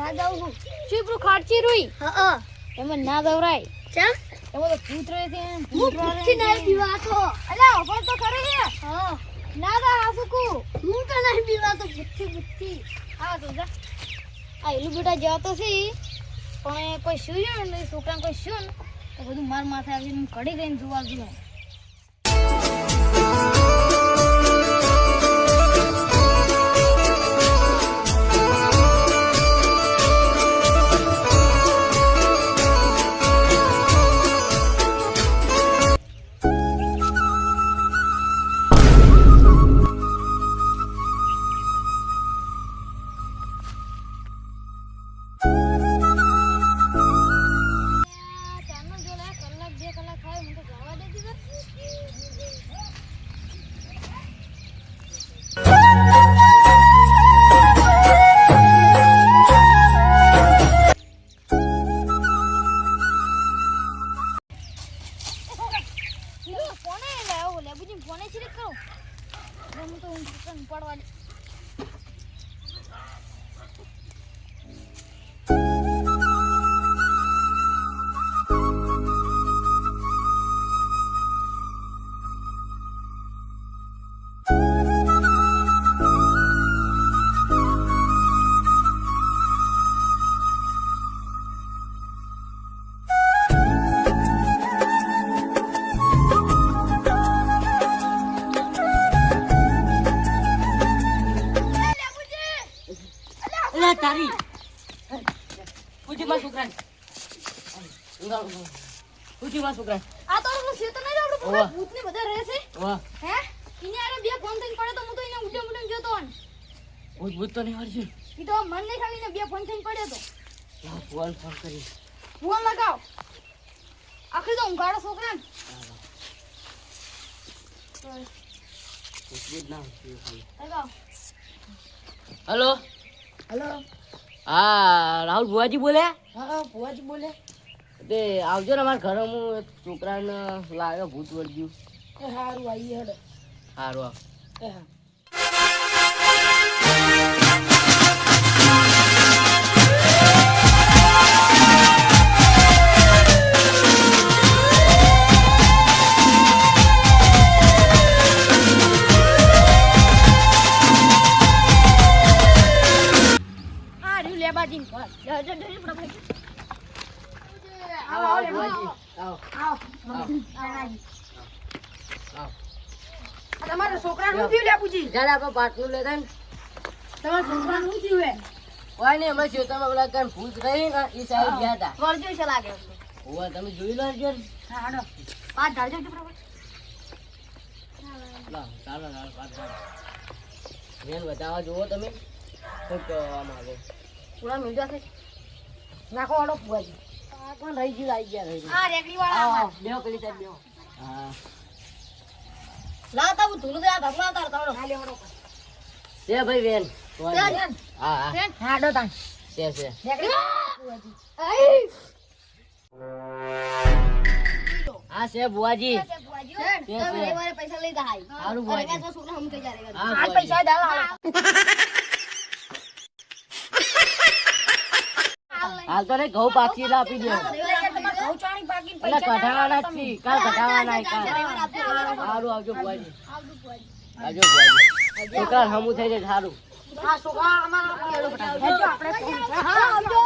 ના જાઉં છું. ચીપરું ખાટચી રૂઈ હા એમાં ના દવરાય. ચમ એમાં તો ભૂત રહે છે હું પૂછી નહીં પીવાતો. અલ્યા ઓફર તો ખરી છે. હા ના દા હાસુકુ હું તો નહીં પીવાતો. બુચ્ચી હા તો જા આ એલું બેટા જવા તો છે પણ કોઈ શું ને છોકરાને કોઈ શું ને તો બધું માર માથે આવીને કડી ગઈને જોવા જોઈએ. તારી પૂછી માં છોકરા પૂછી માં છોકરા આ તો આપણું શેતર નહીં આપણે ભૂત ને બધા રહે છે. વાહ હે ઇને આરે બે ફોન થઈને પડ્યો તો હું તો એને ઉડે ઉડે જોતો ને ભૂત તો નહીં વળશે. ઈ તો મન નહીં ખાવીને બે ફોન થઈને પડ્યો તો. ફોન કરી ફોન લગાવ આખરી તો ઊંઘાડો છોકરાને. લગાવ. હેલો હેલો હા રાહુલ ભુવાજી બોલે. હા ભુવાજી બોલે. તે આવજો ને અમારા ઘરે હું એક છોકરાને લાવ્યો ભૂત વળગ્યું. એ હારું આવીએ હેડો. સારું આવ. એ હા લેબાજી આવો ભુવાજી આવો. તમારા છોકરાનું શું થયું લે પૂછી? જ્યારે આપણે પાટલું લેતા ને તમારા છોકરાનું શું થયું હે? હોય ને એમાં ખેતરમાં પેલા કાંઈ ભૂત રહી ને એ સાઈડ ગયા હતા. વળજો છે લાગે. હોવા તમે જોઈ લો જો. હા હાડો. પાંચ ઢાળજો કે બરાબર. ચાલો પાટ મેન બતાવવા જુઓ તમે શું કહેવા માંગો. પૂરા મિલજા છે. નાખો હાડો ભુવાજી. આ પણ રહી ગયું આવી ગયા રહી ગયું. આ રેકડી વાળા બેહો પેલી સાઈડ બેહો. હા લાવતા હું ધૂલું દે આ ધકલા તાર તારો. હા લે હાડો. છે ભાઈ બેન. ચાલ. હા હા હાડો તાન. છે રેકડી ભુવાજી. હા છે બુઆજી. તમે રવિવારે પૈસા લઈ જાય. સારું બુઆજી. તો છોકરા હમ થઈ જાય. હા હાલ પૈસા દાવ હાલ. હાલ તો નહીં ઘઉં પાકી એટલે આપી દો. તમારે ઘઉં ચાણી પાકીને એટલે પૈસા કઢાવાના જ છી. કાલ કઢાવાના કાલ. સારું આવજો બુઆજી. આવજો બુઆજી. છોકરા હમું થઈ જાય સારું. હા છોકરા અમારા હેડો બટા. આપણે હા આવજો.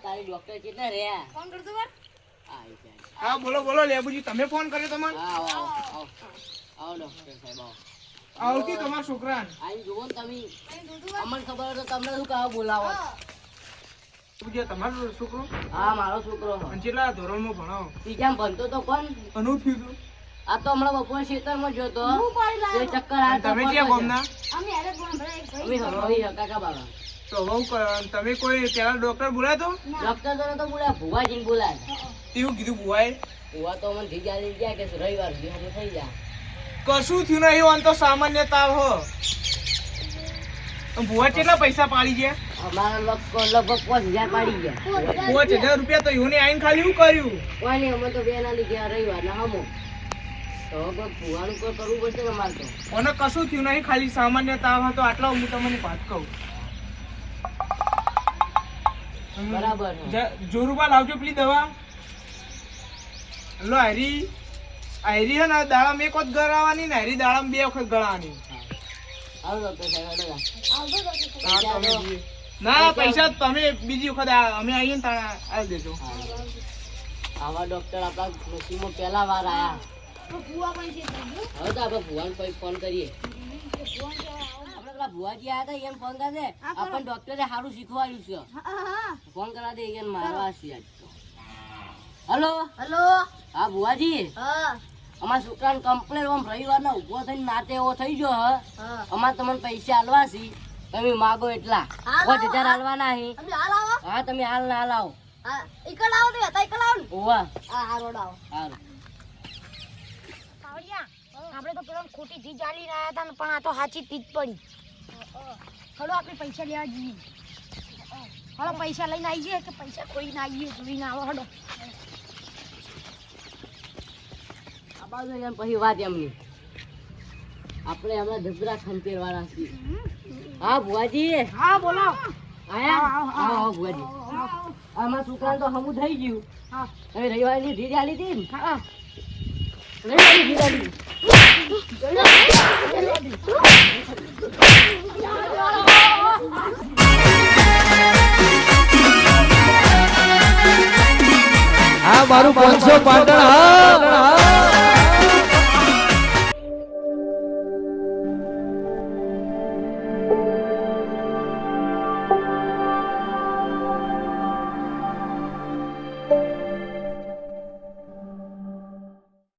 તારી ડોક્ટર કેટલા રહ્યા? ફોન કરજો વાર. હા બોલો લેબુજી તમે ફોન કર્યો તમને આવો ડોક્ટર સાહેબ આવો. આવતી તમારા છોકરાને આઈ જુઓ ને તમે. અમને ખબર હોય તો તમને શું કહો બોલાવો. લેબુજી, આ તમારો છોકરો હા મારો છોકરો અને કેટલા ધોરણમાં ભણાવો ત્રીજામાં ભણતો તો કોણ. અનું થયું હતું આ તો હમણાં બપોર ખેતરમાં જોતો તે ચક્કર અને તમે ક્યાં ગામના અમે હેરે ફોન ભરાય ભાઈ. અમે હરવાઈ કાકા બાબા. તો બહુ તમે કોઈ પેલા ડોક્ટર બોલાયો ડોક્ટર તો બોલ્યા ભુવાજીને બોલાયા. તો એવું કીધું બુઆએ ભુવા તો મને ઠીક ગયા કે રવિવાર સુધી હમણાં થઈ જાય. કશું થયું નહીં આમ તો સામાન્ય તાવ હો ભુવા કેટલા પૈસા પાડી ગયા? અમારા લગભગ 5000 પાડી ગયા. 5000 રૂપિયા તો યોને આઈને ખાલી શું કર્યું? કોઈ નહીં, અમે તો બે ના લીધે રવિવારના હમો. તો હવે ભુવાનું કોઈ કરવું પડશે ને અમારે તો. મને કશું થયું નહીં, ખાલી સામાન્ય તાવ હતો આટલો. હું તમને વાત કહું. બરાબર છે. જોરુબા લાવજો પેલી દવા. લો હરી હે ને દાડામાં એક વખત ગળાવાની ને હરી દાડામાં 2 વખત ગળાવાની. આવો ડોક્ટર સાહેબ, હેડો. હા, તમે બી. ના પૈસા તમે બીજી વખત અમે આવીએ ને તારા આવી દેજો. આવા ડોક્ટર આપણા નસીબમાં પહેલા વાર આયા. તો ભૂવા પણ છે તો હવે તો આપણે ભુવાને પછી ફોન કરીએ. આપણે પેલા ભુવાજી આયા હતા, એને ફોન કરી દે. આપણને ડોક્ટરે સારું શીખવાડ્યું છે. ફોન કરા દે, એને મારવા છે આજ તો. હલો હેલો હા ભુવાજી, હા અમારા છોકરાને કમ્પ્લેટ આમ રવિવારના ઊભો થઈને નાતે એવો થઈ ગયો હ. હા અમારે તમને પૈસા હાલવા છે, તમે માગો એટલા. હાલ 5000 હાલવાના છે. તમે હાલ આવો હા તમે હાલ ના હાલ આવો. હા ઈકડ આવો તો હતા ઈકડ આવો ને ઓવા હા રોડ આવો હારું. કાવડિયા, આપણે તો પેલા ખોટી ચીજ આલી રહ્યા હતા ને, પણ આ તો સાચી ચીજ પડી. હલો આપણે પૈસા લેવા જઈએ. હલો પૈસા લઈને આવી જઈએ કે પૈસા કોઈ ના આવીએ જોઈને આવો. હલો આ બાજુ એમ પછી વાત એમની. આપણે હમણાં ધબરા ખંચેર વાળા છીએ. હા ભુવાજી હા બોલો. આયા. હા ભુવાજી, આમાં છોકરાને તો હમું થઈ ગયું. હા હવે રવિવારની ધીજ આલી હતી ને. હા રવિવારની ધીજ આલી. આ મારું 500 પાટણ હા.